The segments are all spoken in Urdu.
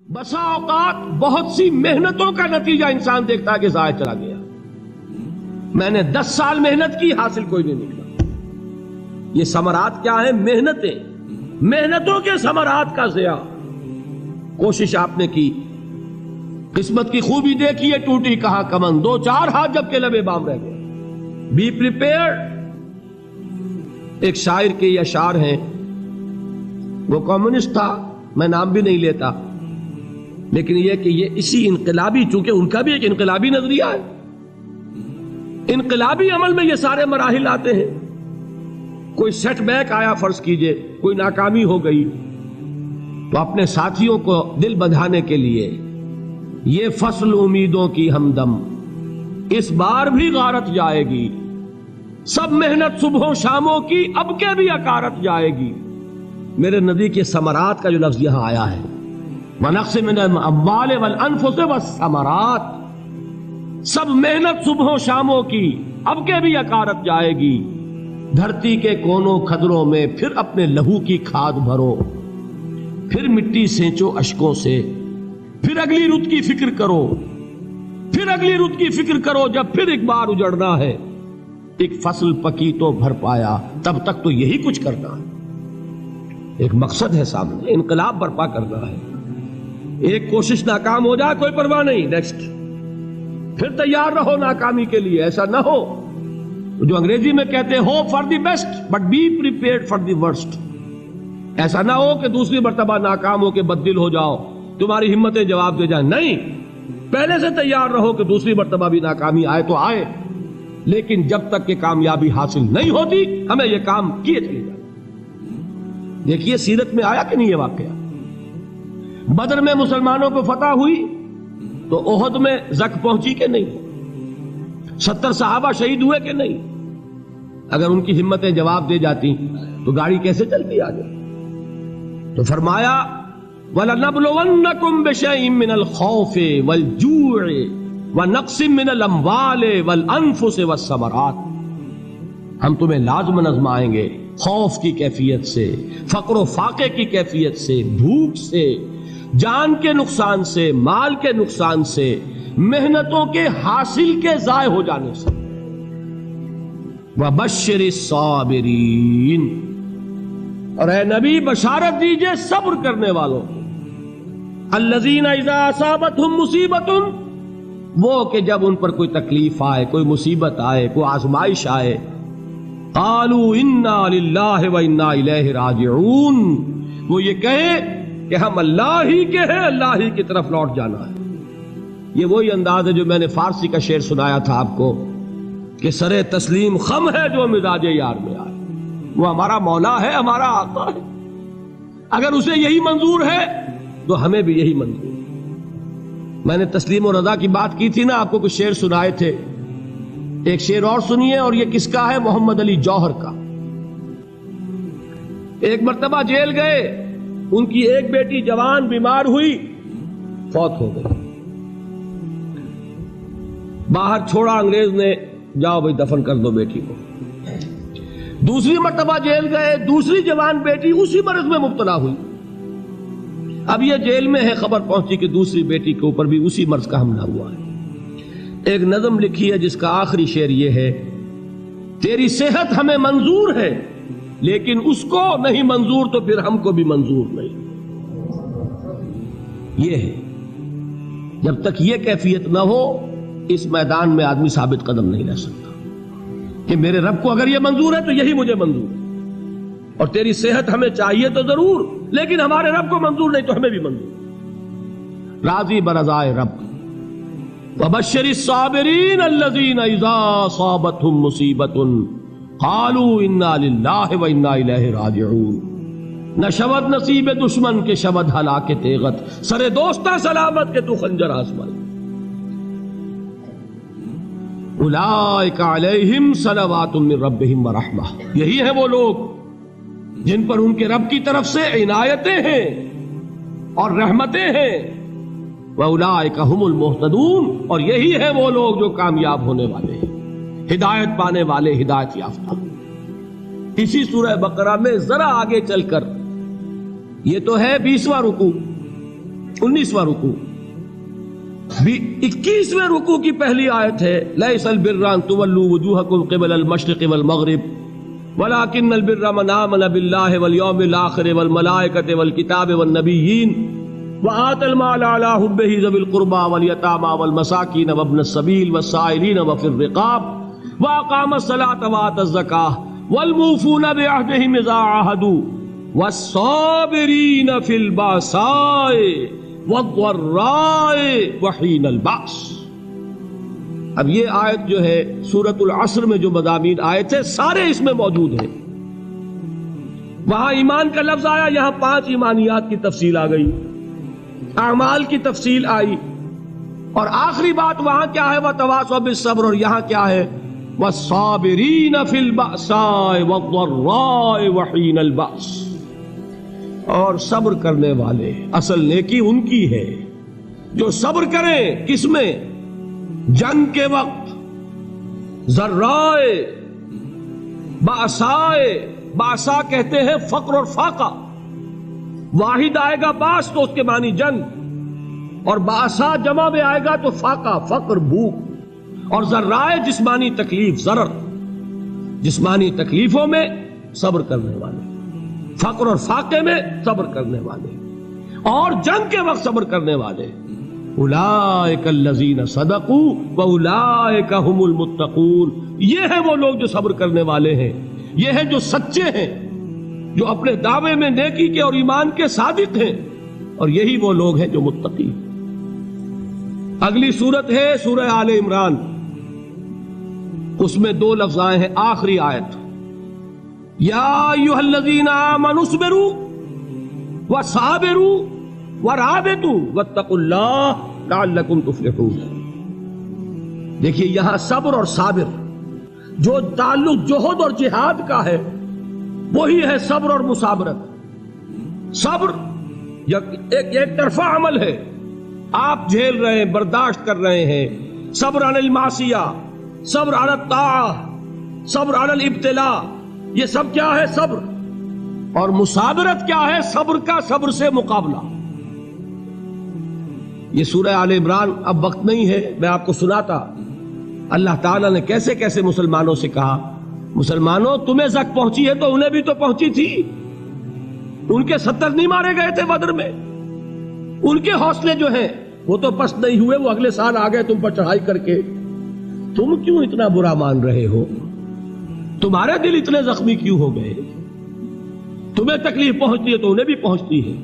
بسا اوقات بہت سی محنتوں کا نتیجہ انسان دیکھتا ہے کہ ضائع چلا گیا. میں نے 10 سال محنت کی، حاصل کوئی نہیں نکلا. یہ ثمرات کیا ہیں؟ محنتوں کے ثمرات کا ضیاع. کوشش آپ نے کی، قسمت کی خوبی دیکھی ہے، ٹوٹی کہاں کمن، 2-4 ہاتھ جب کے لبے بام رہ گئے. Be prepared. ایک شاعر کے یہ اشعار ہیں، وہ کمیونسٹ تھا، میں نام بھی نہیں لیتا، لیکن یہ کہ یہ اسی انقلابی، چونکہ ان کا بھی ایک انقلابی نظریہ ہے، انقلابی عمل میں یہ سارے مراحل آتے ہیں. کوئی سیٹ بیک آیا، فرض کیجئے کوئی ناکامی ہو گئی، تو اپنے ساتھیوں کو دل بندھانے کے لیے یہ فصل امیدوں کی ہمدم اس بار بھی غارت جائے گی، سب محنت صبحوں شاموں کی اب کے بھی اکارت جائے گی. میرے نبی کے ثمرات کا جو لفظ یہاں آیا ہے، وَنَقْصٍ مِّنَ الْأَمْوَالِ وَالْأَنفُسِ وَالثَّمَرَاتِ، سب محنت صبحوں شاموں کی اب کے بھی اکارت جائے گی. دھرتی کے کونوں کھدروں میں پھر اپنے لہو کی کھاد بھرو، پھر مٹی سینچو اشکوں سے، پھر اگلی رت کی فکر کرو، پھر اگلی رت کی فکر کرو، جب پھر ایک بار اجڑنا ہے. ایک فصل پکی تو بھر پایا، تب تک تو یہی کچھ کرنا ہے. ایک مقصد ہے سامنے، انقلاب برپا کرنا ہے. ایک کوشش ناکام ہو جائے کوئی پرواہ نہیں، نیکسٹ. پھر تیار رہو ناکامی کے لیے. ایسا نہ ہو جو انگریزی میں کہتے ہیں hope for the best but be prepared for the worst. ایسا نہ ہو کہ دوسری مرتبہ ناکام ہو کے بددل ہو جاؤ، تمہاری ہمتیں جواب دے جائیں. نہیں، پہلے سے تیار رہو کہ دوسری مرتبہ بھی ناکامی آئے تو آئے، لیکن جب تک کہ کامیابی حاصل نہیں ہوتی ہمیں یہ کام کیے چلے جائیں. دیکھیے سیرت میں آیا کہ نہیں یہ واقعہ. بدر میں مسلمانوں کو فتح ہوئی تو احد میں زک پہنچی کہ نہیں؟ 70 صحابہ شہید ہوئے کہ نہیں؟ اگر ان کی ہمتیں جواب دے جاتی تو گاڑی کیسے چلتی آگے؟ تو فرمایا وَلَنَبْلُوَنَّكُمْ بِشَيْءٍ مِّنَ الْخَوْفِ وَالْجُوعِ وَنَقْصٍ مِّنَ الْأَمْوَالِ وَالْأَنفُسِ وَالثَّمَرَاتِ. ہم تمہیں لازم آزمائیں گے، خوف کی کیفیت سے، فقر و فاقے کی کیفیت سے، بھوک سے، جان کے نقصان سے، مال کے نقصان سے، محنتوں کے حاصل کے ضائع ہو جانے سے. وَبَشِّرِ الصَّابِرِينَ، اور اے نبی بشارت دیجئے صبر کرنے والوں کو. الَّذِينَ إِذَا أَصَابَتْهُمْ مُصِيبَةٌ، وہ کہ جب ان پر کوئی تکلیف آئے، کوئی مصیبت آئے، کوئی آزمائش آئے، قالوا انا للہ وانا الیہ راجعون، وہ یہ کہیں کہ ہم اللہ ہی کے ہیں، اللہ ہی کی طرف لوٹ جانا ہے. یہ وہی انداز ہے جو میں نے فارسی کا شعر سنایا تھا آپ کو کہ سرے تسلیم خم ہے جو مزاج یار میں آئے. وہ ہمارا مولا ہے، ہمارا آقا ہے. اگر اسے یہی منظور ہے تو ہمیں بھی یہی منظور ہے. میں نے تسلیم و رضا کی بات کی تھی نا، آپ کو کچھ شعر سنائے تھے. ایک شعر اور سنیے، اور یہ کس کا ہے؟ محمد علی جوہر کا. ایک مرتبہ جیل گئے، ان کی ایک بیٹی جوان بیمار ہوئی، فوت ہو گئی. باہر چھوڑا انگریز نے، جاؤ بھائی دفن کر دو بیٹی کو. دوسری مرتبہ جیل گئے، دوسری جوان بیٹی اسی مرض میں مبتلا ہوئی. اب یہ جیل میں ہے، خبر پہنچی کہ دوسری بیٹی کے اوپر بھی اسی مرض کا حملہ ہوا ہے. ایک نظم لکھی ہے جس کا آخری شعر یہ ہے، تیری صحت ہمیں منظور ہے لیکن اس کو نہیں منظور تو پھر ہم کو بھی منظور نہیں. یہ ہے، جب تک یہ کیفیت نہ ہو اس میدان میں آدمی ثابت قدم نہیں رہ سکتا کہ میرے رب کو اگر یہ منظور ہے تو یہی مجھے منظور ہے، اور تیری صحت ہمیں چاہیے تو ضرور، لیکن ہمارے رب کو منظور نہیں تو ہمیں بھی منظور. راضی برضائے رب. وَبَشِّرِ الصَّابِرِينَ الَّذِينَ إِذَا أَصَابَتْهُمْ مُصِيبَةٌ قَالُوا إِنَّا لِلَّهِ وَإِنَّا إِلَيْهِ رَاجِعُونَ. نہ شود نصیب دشمن کے شود ہلاک تیغت، سرے دوستاں سلامت کے تو خنجر آزمائے. اولئک علیہم صلوات من ربہم ورحمہ، یہی ہیں وہ لوگ جن پر ان کے رب کی طرف سے عنایتیں ہیں اور رحمتیں ہیں. وَأُولَئِكَ هُمُ الْمُهْتَدُونَ، اور یہی ہے وہ لوگ جو کامیاب ہونے والے ہیں، ہدایت پانے والے، ہدایت یافتہ. اسی سورہ بقرہ میں ذرا آگے چل کر، یہ تو ہے 20واں رکوع، 19واں رکوع. 21ویں رکوع کی پہلی آیت ہے لیس البر ان تولوا وجوہکم قبل المشرق والمغرب ولکن البر من آمن باللہ والیوم الآخر والملائکۃ والکتاب والنبیین وآتى المال على حبه ذوي القربى واليتامى والمساكين وابن السبيل والسائلين وفي الرقاب وأقام الصلاة وآتى الزكاة والموفون بعهدهم إذا عاهدوا والصابرين في البأساء والضراء وحين البأس. اب یہ آیت جو ہے سورۃ العصر میں جو مضامین آئے تھے سارے اس میں موجود ہیں. وہاں ایمان کا لفظ آیا، یہاں 5 ایمانیات کی تفصیل آ گئی، اعمال کی تفصیل آئی، اور آخری بات وہاں کیا ہے وَتَوَاصَوْا بِالصَّبْرِ، اور یہاں کیا ہے وَالصَّابِرِينَ فِي الْبَأْسَاءِ وَالضَّرَّاءِ وَحِينَ الْبَأْسِ، اور صبر کرنے والے. اصل نیکی ان کی ہے جو صبر کریں. کس میں؟ جنگ کے وقت. ذرائے بأسائے، بأسا کہتے ہیں فقر اور فاقہ. واحد آئے گا باس تو اس کے معنی جنگ، اور باسا جمع میں آئے گا تو فاقہ فقر بھوک. اور ذرائے جسمانی تکلیف، ضرر جسمانی تکلیفوں میں صبر کرنے والے، فقر اور فاقے میں صبر کرنے والے، اور جنگ کے وقت صبر کرنے والے. اولئک الذین صدقوا واولئک هم المتقون. یہ ہیں وہ لوگ جو صبر کرنے والے ہیں، یہ ہیں جو سچے ہیں، جو اپنے دعوے میں نیکی کے اور ایمان کے صادق ہیں، اور یہی وہ لوگ ہیں جو متقی. اگلی سورت ہے سورہ آل عمران. اس میں 2 لفظ آئے ہیں آخری آیت، یا ایھا الذین آمنوا اصبروا وصابروا ورابطوا واتقوا اللہ لعلکم تفلحون. دیکھیے یہاں صبر اور صابر جو تعلق جہد اور جہاد کا ہے وہی ہے صبر اور مصابرت. صبر ایک طرفہ عمل ہے، آپ جھیل رہے ہیں، برداشت کر رہے ہیں. صبر علی المعصیہ، صبر علی الطاعہ، صبر علی الابتلاء، یہ سب کیا ہے؟ صبر. اور مصابرت کیا ہے؟ صبر کا صبر سے مقابلہ. یہ سورہ آل عمران اب وقت نہیں ہے، میں آپ کو سناتا اللہ تعالیٰ نے کیسے کیسے مسلمانوں سے کہا مسلمانوں تمہیں زک پہنچی ہے تو انہیں بھی تو پہنچی تھی. ان کے 70 نہیں مارے گئے تھے بدر میں؟ ان کے حوصلے جو ہیں وہ تو پست نہیں ہوئے، وہ اگلے سال آ گئے تم پر چڑھائی کر کے. تم کیوں اتنا برا مان رہے ہو؟ تمہارے دل اتنے زخمی کیوں ہو گئے؟ تمہیں تکلیف پہنچتی ہے تو انہیں بھی پہنچتی ہے.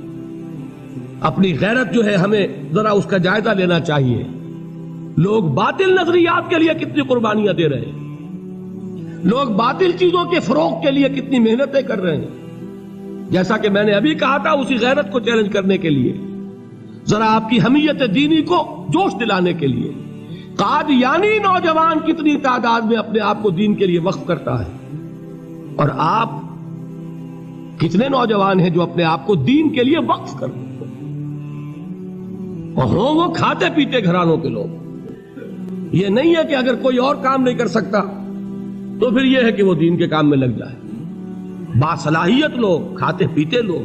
اپنی غیرت جو ہے ہمیں ذرا اس کا جائزہ لینا چاہیے. لوگ باطل نظریات کے لیے کتنی قربانیاں دے رہے ہیں، لوگ باطل چیزوں کے فروغ کے لیے کتنی محنتیں کر رہے ہیں. جیسا کہ میں نے ابھی کہا تھا، اسی غیرت کو چیلنج کرنے کے لیے، ذرا آپ کی حمیت دینی کو جوش دلانے کے لیے. قادیانی نوجوان کتنی تعداد میں اپنے آپ کو دین کے لیے وقف کرتا ہے، اور آپ کتنے نوجوان ہیں جو اپنے آپ کو دین کے لیے وقف کرتے ہیں، اور ہوں وہ کھاتے پیتے گھرانوں کے لوگ. یہ نہیں ہے کہ اگر کوئی اور کام نہیں کر سکتا تو پھر یہ ہے کہ وہ دین کے کام میں لگ جائے. باصلاحیت لوگ، کھاتے پیتے لوگ،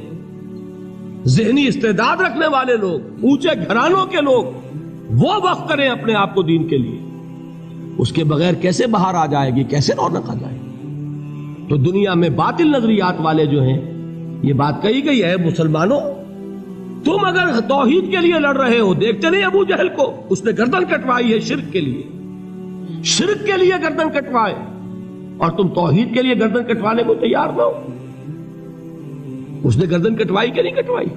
ذہنی استعداد رکھنے والے لوگ، اونچے گھرانوں کے لوگ، وہ وقف کریں اپنے آپ کو دین کے لیے. اس کے بغیر کیسے باہر آ جائے گی، کیسے رونق آ جائے گی؟ تو دنیا میں باطل نظریات والے جو ہیں، یہ بات کہی گئی ہے مسلمانوں تم اگر توحید کے لیے لڑ رہے ہو، دیکھتے نہیں ابو جہل کو، اس نے گردن کٹوائی ہے شرک کے لیے، شرک کے لیے گردن کٹوائے، اور تم توحید کے لیے گردن کٹوانے کو تیار نہ ہو. اس نے گردن کٹوائی کہ نہیں کٹوائی؟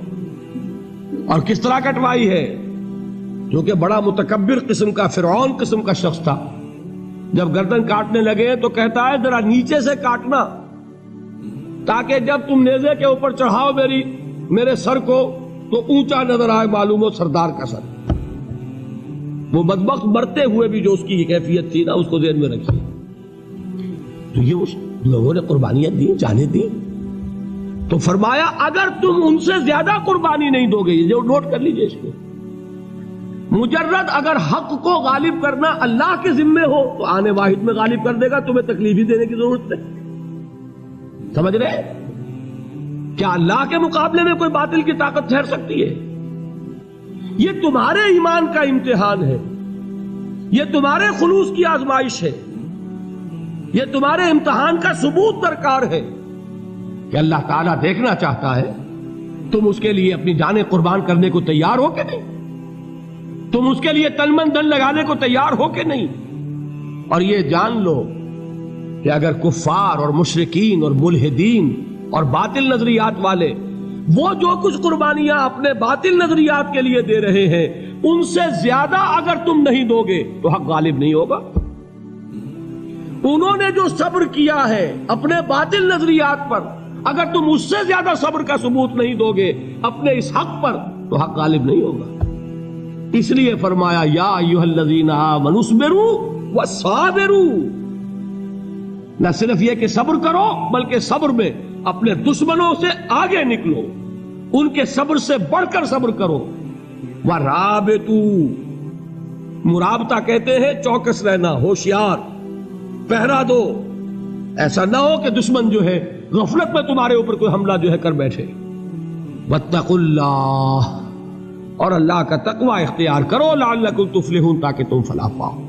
اور کس طرح کٹوائی ہے؟ کیونکہ بڑا متکبر قسم کا، فرعون قسم کا شخص تھا. جب گردن کاٹنے لگے تو کہتا ہے ذرا نیچے سے کاٹنا، تاکہ جب تم نیزے کے اوپر چڑھاؤ میرے سر کو تو اونچا نظر آئے، معلوم ہو سردار کا سر. وہ بدبخت مرتے ہوئے بھی جو اس کی کیفیت تھی نا، اس کو ذہن میں رکھیے. تو یہ اس لوگوں نے قربانیاں دی، جانیں دی. تو فرمایا اگر تم ان سے زیادہ قربانی نہیں دو گے، یہ نوٹ کر لیجئے اس کو، مجرد اگر حق کو غالب کرنا اللہ کے ذمے ہو تو آنے واحد میں غالب کر دے گا، تمہیں تکلیف ہی دینے کی ضرورت نہیں. سمجھ رہے؟ کیا اللہ کے مقابلے میں کوئی باطل کی طاقت ٹھہر سکتی ہے؟ یہ تمہارے ایمان کا امتحان ہے، یہ تمہارے خلوص کی آزمائش ہے، یہ تمہارے امتحان کا ثبوت درکار ہے کہ اللہ تعالیٰ دیکھنا چاہتا ہے تم اس کے لیے اپنی جانیں قربان کرنے کو تیار ہو کہ نہیں، تم اس کے لیے تن من دھن لگانے کو تیار ہو کہ نہیں۔ اور یہ جان لو کہ اگر کفار اور مشرکین اور ملحدین اور باطل نظریات والے وہ جو کچھ قربانیاں اپنے باطل نظریات کے لیے دے رہے ہیں ان سے زیادہ اگر تم نہیں دو گے تو حق غالب نہیں ہوگا۔ انہوں نے جو صبر کیا ہے اپنے باطل نظریات پر، اگر تم اس سے زیادہ صبر کا ثبوت نہیں دو گے اپنے اس حق پر تو حق غالب نہیں ہوگا۔ اس لیے فرمایا یا ایھا الذین آمنوا اصبروا وصابروا، نہ صرف یہ کہ صبر کرو بلکہ صبر میں اپنے دشمنوں سے آگے نکلو، ان کے صبر سے بڑھ کر صبر کرو۔ وَرَابِطُوا، مرابطہ کہتے ہیں چوکس رہنا، ہوشیار، پہرا دو، ایسا نہ ہو کہ دشمن جو ہے غفلت میں تمہارے اوپر کوئی حملہ جو ہے کر بیٹھے۔ وَاتَّقُوا اللَّهَ، اور اللہ کا تقوی اختیار کرو، لعلکم تفلحون، تاکہ تم فلاح پاؤ۔